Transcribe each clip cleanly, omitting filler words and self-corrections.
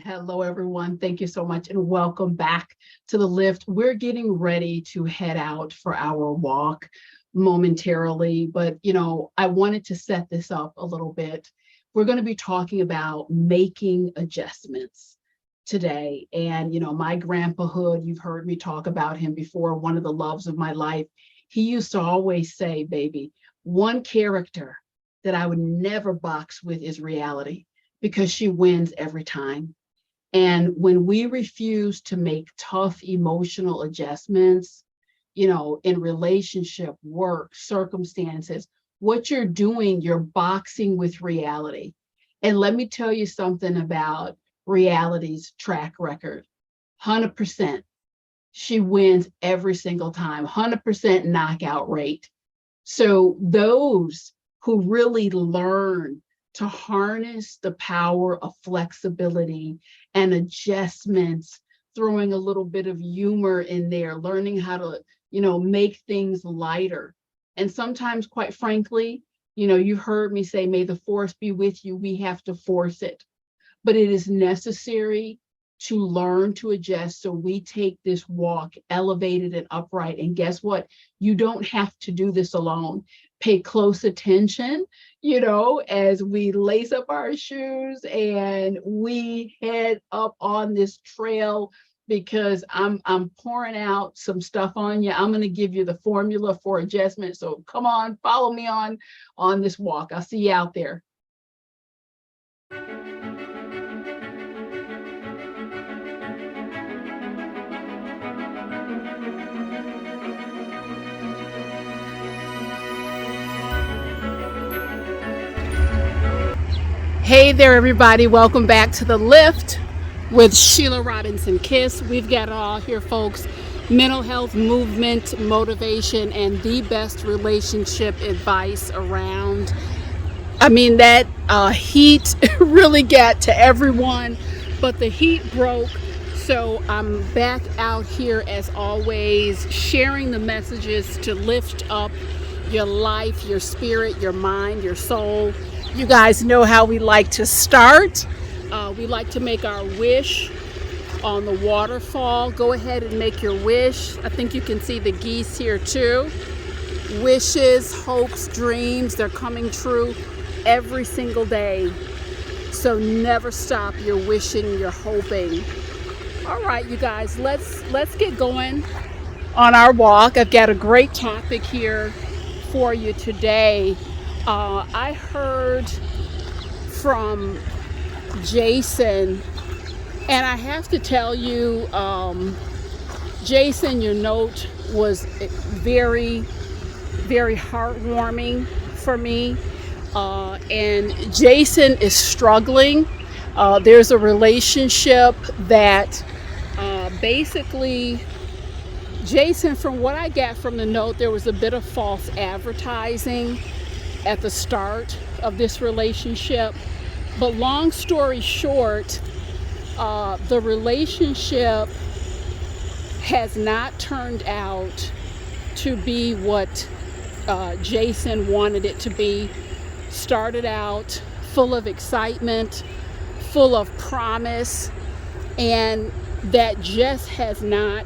Hello, everyone. Thank you so much and welcome back to the lift. We're getting ready to head out for our walk momentarily, but I wanted to set this up a little bit. We're going to be talking about making adjustments today. And, my grandpahood, you've heard me talk about him before, one of the loves of my life. He used to always say, baby, one character that I would never box with is reality because she wins every time. And when we refuse to make tough emotional adjustments, in relationship, work, circumstances, what you're doing, you're boxing with reality. And let me tell you something about reality's track record. 100%. She wins every single time, 100% knockout rate. So those who really learn to harness the power of flexibility and adjustments, throwing a little bit of humor in there, learning how to, make things lighter. And sometimes, quite frankly, you've heard me say, may the force be with you. We have to force it. But it is necessary to learn to adjust so we take this walk elevated and upright. And guess what? You don't have to do this alone. Pay close attention, as we lace up our shoes and we head up on this trail, because I'm pouring out some stuff on you. I'm going to give you the formula for adjustment. So come on, follow me on this walk. I'll see you out there. Hey there, everybody. Welcome back to the lift with Sheila Robinson-Kiss. We've got it all here, folks. Mental health, movement, motivation, and the best relationship advice around. I mean, that heat really got to everyone, but the heat broke. So I'm back out here as always, sharing the messages to lift up your life, your spirit, your mind, your soul. You guys know how we like to start. We like to make our wish on the waterfall. Go ahead and make your wish. I think you can see the geese here too. Wishes, hopes, dreams, they're coming true every single day. So never stop your wishing, your hoping. All right, you guys, let's get going on our walk. I've got a great topic here for you today. I heard from Jason, and I have to tell you, Jason, your note was very, very heartwarming for me. And Jason is struggling. There's a relationship that basically, Jason, from what I got from the note, there was a bit of false advertising at the start of this relationship. But long story short, the relationship has not turned out to be what Jason wanted it to be. Started out full of excitement, full of promise, and that just has not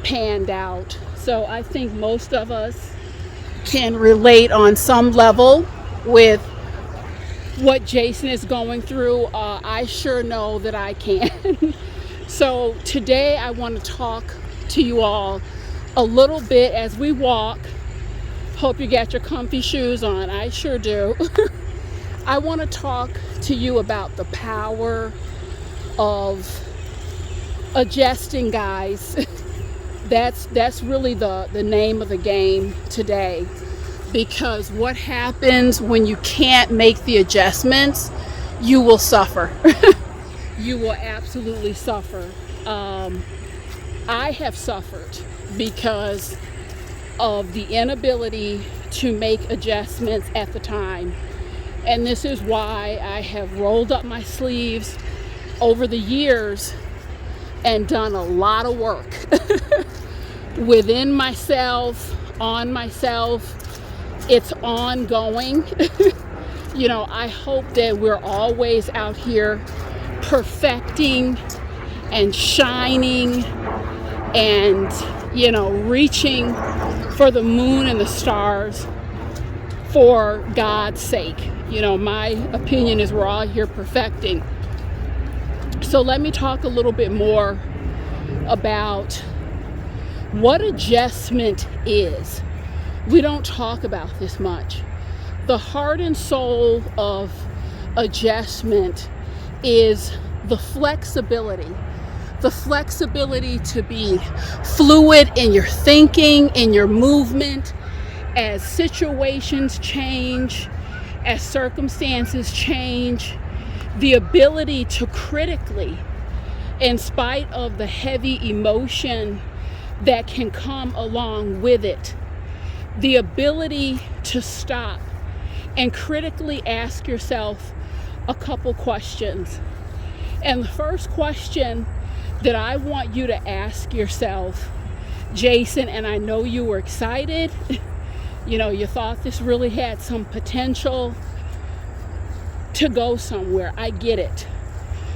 panned out. So I think most of us can relate on some level with what Jason is going through. I sure know that I can. So today I want to talk to you all a little bit as we walk. Hope you got your comfy shoes on. I sure do. I want to talk to you about the power of adjusting, guys. That's really the name of the game today, because what happens when you can't make the adjustments, you will suffer. You will absolutely suffer. I have suffered because of the inability to make adjustments at the time. And this is why I have rolled up my sleeves over the years and done a lot of work within myself, on myself. It's ongoing. I hope that we're always out here perfecting and shining and, reaching for the moon and the stars for God's sake. My opinion is we're all here perfecting. So let me talk a little bit more about what adjustment is. We don't talk about this much. The heart and soul of adjustment is the flexibility to be fluid in your thinking, in your movement, as situations change, as circumstances change, the ability to critically, in spite of the heavy emotion that can come along with it, the ability to stop and critically ask yourself a couple questions. And the first question that I want you to ask yourself, Jason, and I know you were excited, you thought this really had some potential to go somewhere. I get it.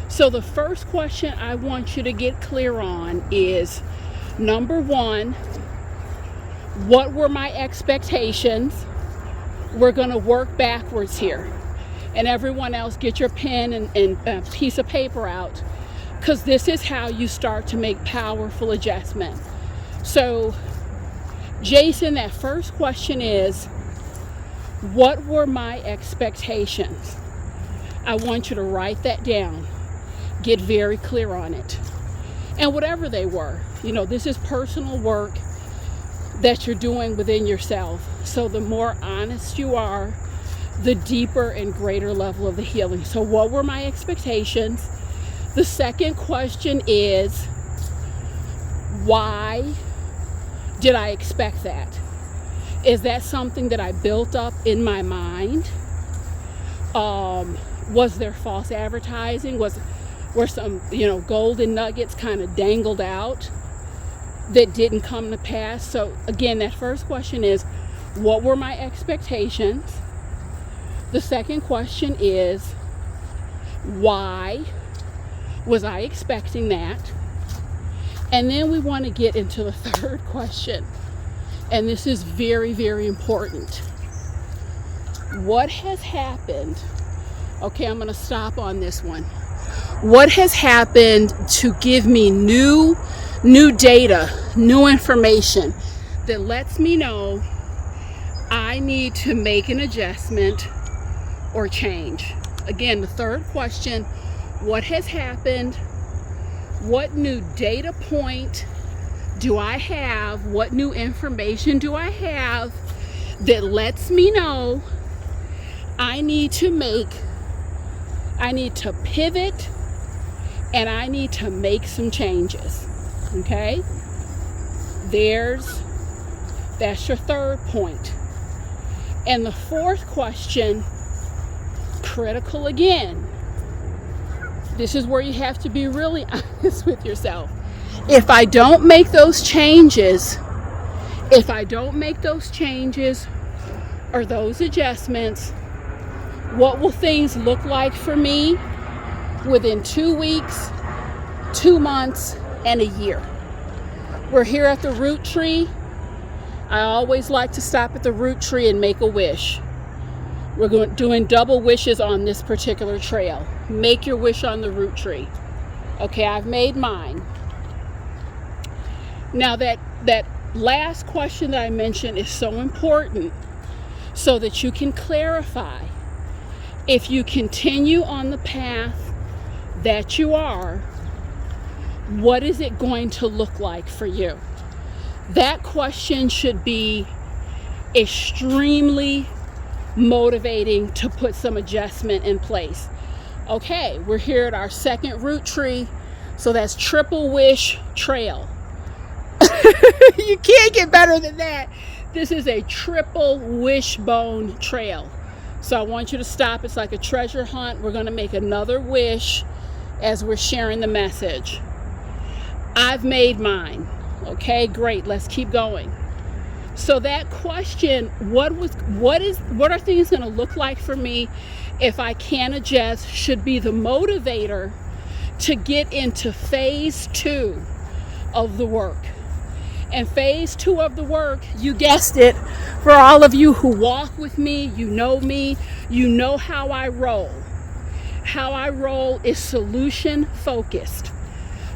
So the first question I want you to get clear on is, number one, what were my expectations? We're going to work backwards here. And everyone else, get your pen and a piece of paper out, because this is how you start to make powerful adjustment. So, Jason, that first question is, what were my expectations? I want you to write that down. Get very clear on it. And whatever they were, this is personal work that you're doing within yourself. So the more honest you are, the deeper and greater level of the healing. So what were my expectations? The second question is, why did I expect that? Is that something that I built up in my mind? Was there false advertising? Were some, golden nuggets kind of dangled out that didn't come to pass? So again, that first question is, what were my expectations? The second question is, why was I expecting that? And then we want to get into the third question. And this is very, very important. What has happened? Okay, I'm going to stop on this one. What has happened to give me new data, new information that lets me know I need to make an adjustment or change? Again, the third question, what has happened? What new data point do I have? What new information do I have that lets me know I need to pivot and I need to make some changes? Okay? That's your third point. And the fourth question, critical again. This is where you have to be really honest with yourself. If I don't make those changes, or those adjustments, what will things look like for me within 2 weeks, 2 months, and a year? We're here at the root tree. I always like to stop at the root tree and make a wish. We're doing double wishes on this particular trail. Make your wish on the root tree. Okay, I've made mine. Now that last question that I mentioned is so important so that you can clarify. If you continue on the path that you are, what is it going to look like for you? That question should be extremely motivating to put some adjustment in place. Okay, we're here at our second root tree, so that's Triple Wish Trail. You can't get better than that. This is a triple wishbone trail. So I want you to stop. It's like a treasure hunt. We're going to make another wish as we're sharing the message. I've made mine. Okay, great. Let's keep going. So that question, what are things going to look like for me if I can adjust, should be the motivator to get into phase 2 of the work. And phase 2 of the work, you guessed it, for all of you who walk with me, you know how I roll. How I roll is solution focused.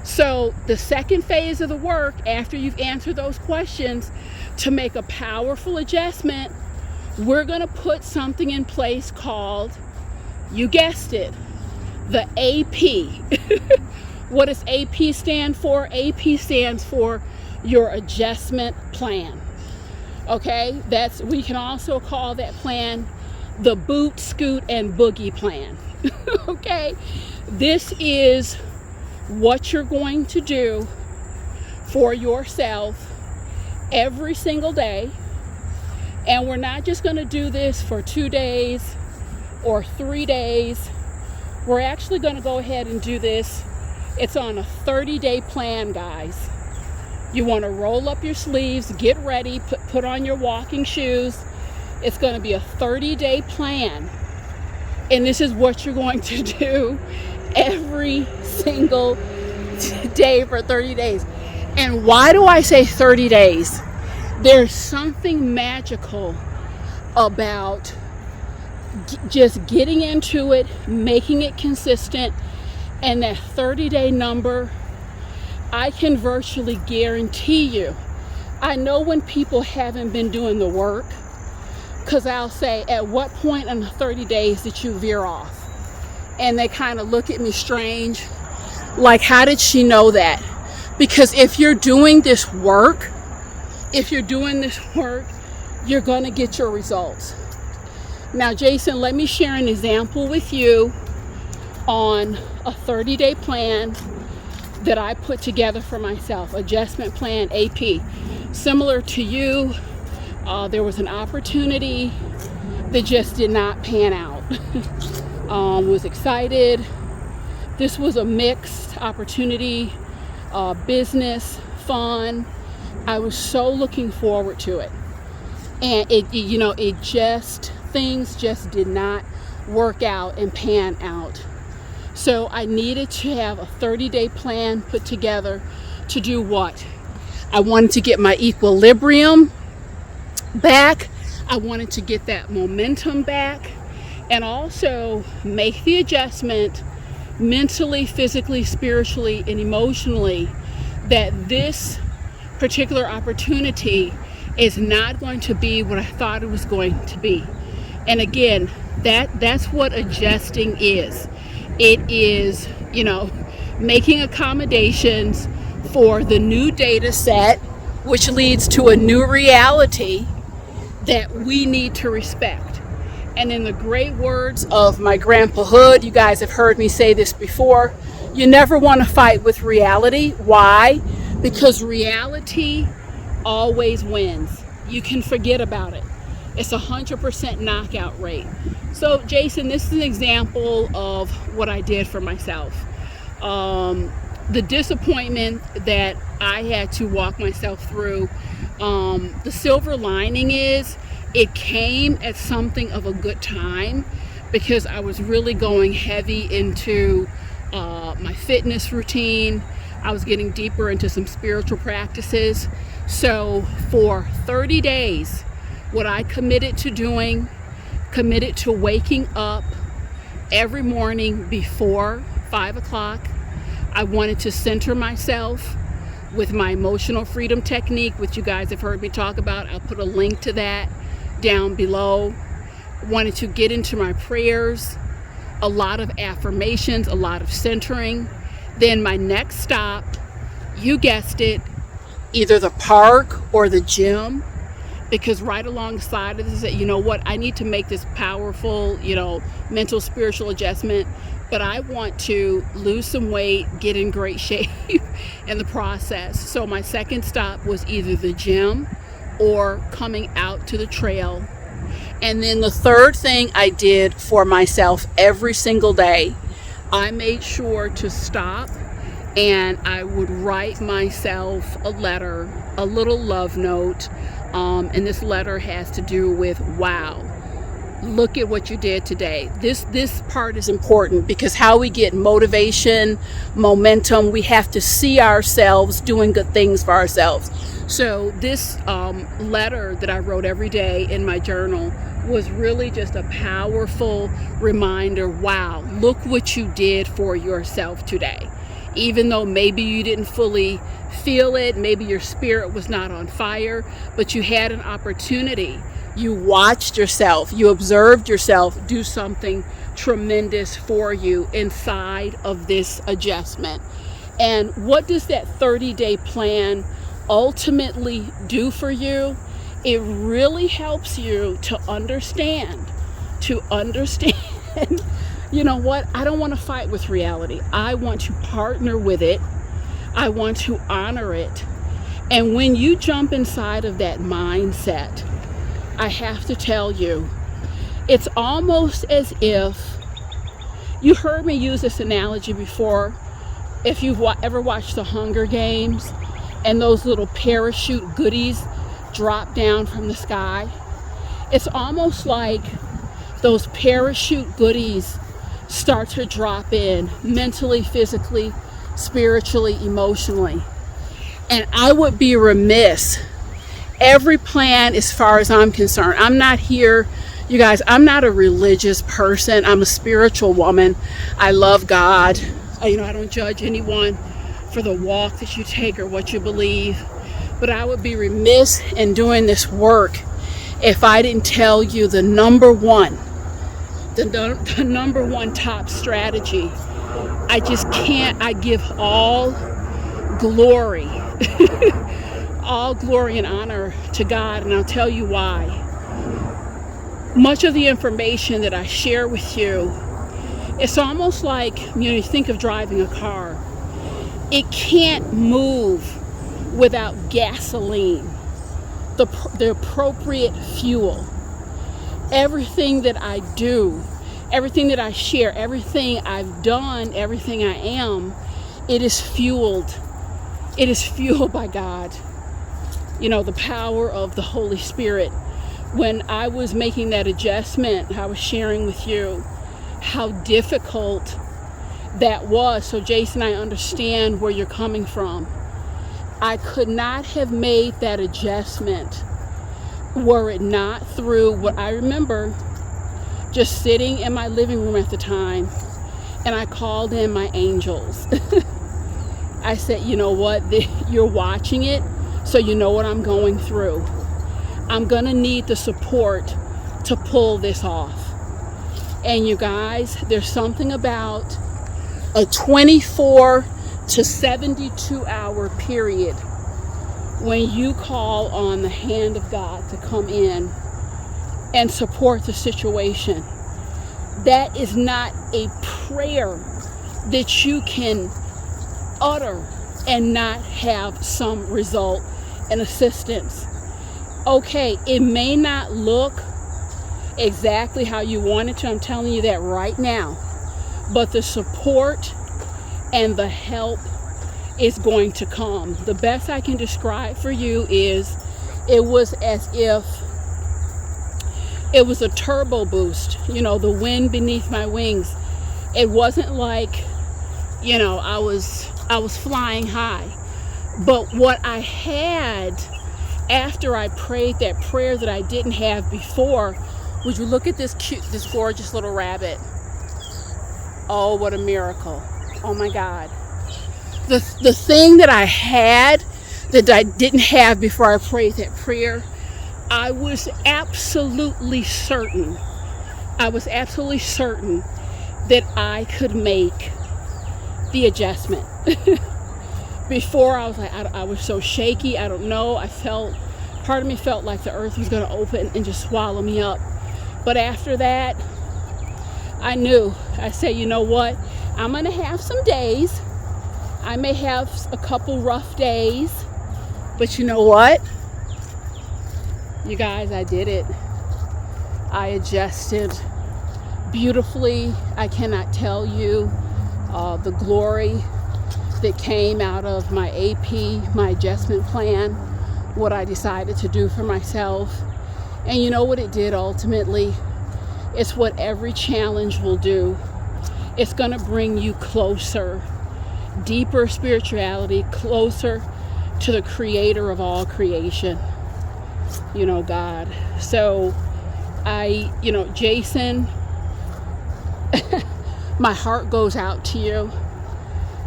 So the second phase of the work, after you've answered those questions, to make a powerful adjustment, we're going to put something in place called, you guessed it, the AP. What does AP stand for? AP stands for your adjustment plan. Okay, we can also call that plan the boot, scoot, and boogie plan. Okay, this is what you're going to do for yourself every single day. And we're not just going to do this for 2 days or 3 days. We're actually going to go ahead and do this. It's on a 30-day plan, guys. You want to roll up your sleeves, get ready, put on your walking shoes. It's going to be a 30-day plan. And this is what you're going to do every single day for 30 days. And why do I say 30 days? There's something magical about just getting into it, making it consistent, and that 30-day number, I can virtually guarantee you. I know when people haven't been doing the work, because I'll say, at what point in the 30 days did you veer off? And they kind of look at me strange, like, how did she know that? Because if you're doing this work, you're going to get your results. Now, Jason, let me share an example with you on a 30-day plan that I put together for myself, adjustment plan AP. Similar to you, there was an opportunity that just did not pan out. Was excited. This was a mixed opportunity, business, fun. I was so looking forward to it. And things just did not work out and pan out. So I needed to have a 30-day plan put together to do what? I wanted to get my equilibrium back. I wanted to get that momentum back, and also make the adjustment mentally, physically, spiritually, and emotionally that this particular opportunity is not going to be what I thought it was going to be. And again, that's what adjusting is. It is, making accommodations for the new data set, which leads to a new reality that we need to respect. And in the great words of my grandpa Hood, you guys have heard me say this before, you never want to fight with reality. Why? Because reality always wins. You can forget about it. It's 100% knockout rate. So Jason, this is an example of what I did for myself. The disappointment that I had to walk myself through, the silver lining is it came at something of a good time, because I was really going heavy into my fitness routine. I was getting deeper into some spiritual practices. So for 30 days, what I committed to doing, committed to waking up every morning before 5 o'clock. I wanted to center myself with my emotional freedom technique, which you guys have heard me talk about. I'll put a link to that down below. Wanted to get into my prayers, a lot of affirmations, a lot of centering. Then my next stop, you guessed it, either the park or the gym, because right alongside of this, you know what, I need to make this powerful, mental, spiritual adjustment, but I want to lose some weight, get in great shape in the process. So my second stop was either the gym or coming out to the trail. And then the third thing I did for myself every single day, I made sure to stop and I would write myself a letter, a little love note. And this letter has to do with, wow, look at what you did today. This part is important, because how we get motivation, momentum, we have to see ourselves doing good things for ourselves. So this letter that I wrote every day in my journal was really just a powerful reminder. Wow, look what you did for yourself today. Even though maybe you didn't fully feel it, maybe your spirit was not on fire, but you had an opportunity. You watched yourself, you observed yourself do something tremendous for you inside of this adjustment. And what does that 30-day plan ultimately do for you? It really helps you to understand, you know what? I don't want to fight with reality. I want to partner with it. I want to honor it. And when you jump inside of that mindset, I have to tell you, it's almost as if, you heard me use this analogy before, if you've ever watched the Hunger Games and those little parachute goodies drop down from the sky. It's almost like those parachute goodies start to drop in mentally, physically, spiritually, emotionally. And I would be remiss. Every plan, as far as I'm concerned, I'm not here, you guys, I'm not a religious person. I'm a spiritual woman. I love God. I don't judge anyone for the walk that you take or what you believe. But I would be remiss in doing this work if I didn't tell you the number one top strategy. I just can't. I give all glory, all glory and honor to God, and I'll tell you why. Much of the information that I share with you, it's almost like, you think of driving a car. It can't move without gasoline, the appropriate fuel. Everything that I do, everything that I share, everything I've done, everything I am, it is fueled. It is fueled by God. The power of the Holy Spirit. When I was making that adjustment, I was sharing with you how difficult that was. So Jason, I understand where you're coming from. I could not have made that adjustment were it not through what I remember just sitting in my living room at the time, and I called in my angels. I said, you know what, you're watching it, so you know what I'm going through. I'm gonna need the support to pull this off. And you guys, there's something about a 24 to 72 hour period when you call on the hand of God to come in and support the situation. That is not a prayer that you can utter and not have some result and assistance. Okay, it may not look exactly how you want it to. I'm telling you that right now. But the support and the help is going to come. The best I can describe for you is it was as if it was a turbo boost, the wind beneath my wings. It wasn't like, I was flying high. But what I had after I prayed that prayer that I didn't have before, would you look at this gorgeous little rabbit? Oh, what a miracle. Oh my God. The thing that I had that I didn't have before I prayed that prayer, I was absolutely certain that I could make the adjustment. Before, I was like, I was so shaky. I don't know. Part of me felt like the earth was going to open and just swallow me up. But after that, I knew. I said, you know what? I'm going to have some days. I may have a couple rough days. But you know what? You guys, I did it. I adjusted beautifully. I cannot tell you the glory that came out of my AP, my adjustment plan, what I decided to do for myself. And you know what it did ultimately? It's what every challenge will do. It's going to bring you closer, deeper spirituality, closer to the creator of all creation, God. So Jason, my heart goes out to you.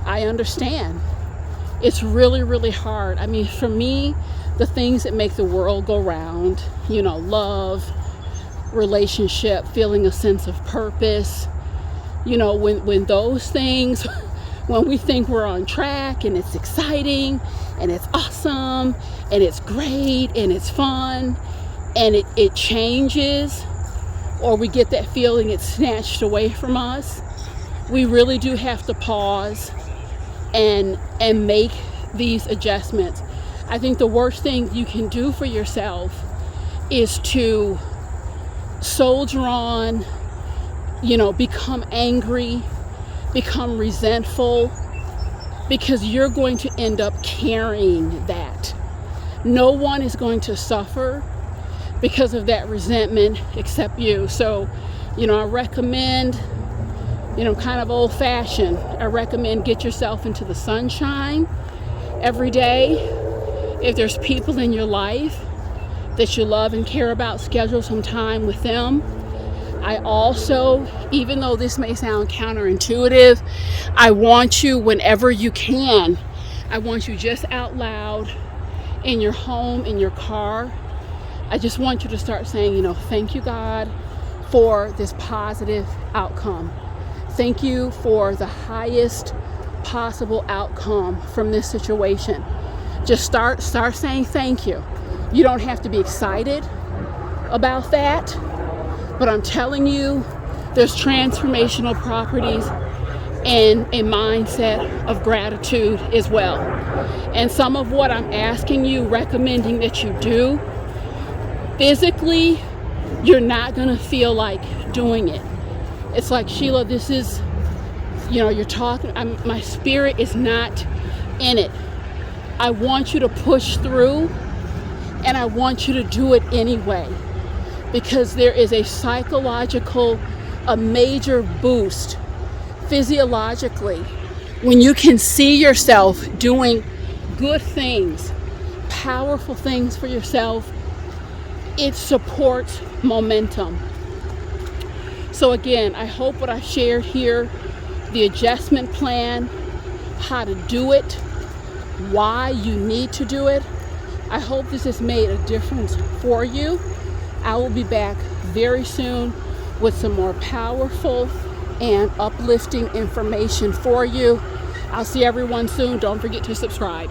I understand. It's really, really hard. I mean, for me, the things that make the world go round, love, relationship, feeling a sense of purpose, when those things, when we think we're on track and it's exciting and it's awesome and it's great and it's fun and it changes, or we get that feeling it's snatched away from us, we really do have to pause and make these adjustments. I think the worst thing you can do for yourself is to soldier on, become angry, become resentful, because you're going to end up carrying that. No one is going to suffer because of that resentment except you. So, I recommend, kind of old-fashioned, I recommend get yourself into the sunshine every day. If there's people in your life that you love and care about, schedule some time with them. I also, even though this may sound counterintuitive, I want you, whenever you can, I want you just out loud in your home, in your car, I just want you to start saying, thank you, God, for this positive outcome. Thank you for the highest possible outcome from this situation. Just start saying thank you. You don't have to be excited about that, but I'm telling you, there's transformational properties in a mindset of gratitude as well. And some of what I'm asking you, recommending that you do, physically, you're not going to feel like doing it. It's like, Sheila, this is, you're talking, my spirit is not in it. I want you to push through, and I want you to do it anyway, because there is a major boost physiologically when you can see yourself doing good things, powerful things for yourself. It supports momentum. So again, I hope what I shared here, the adjustment plan, how to do it, why you need to do it, I hope this has made a difference for you. I will be back very soon with some more powerful and uplifting information for you. I'll see everyone soon. Don't forget to subscribe.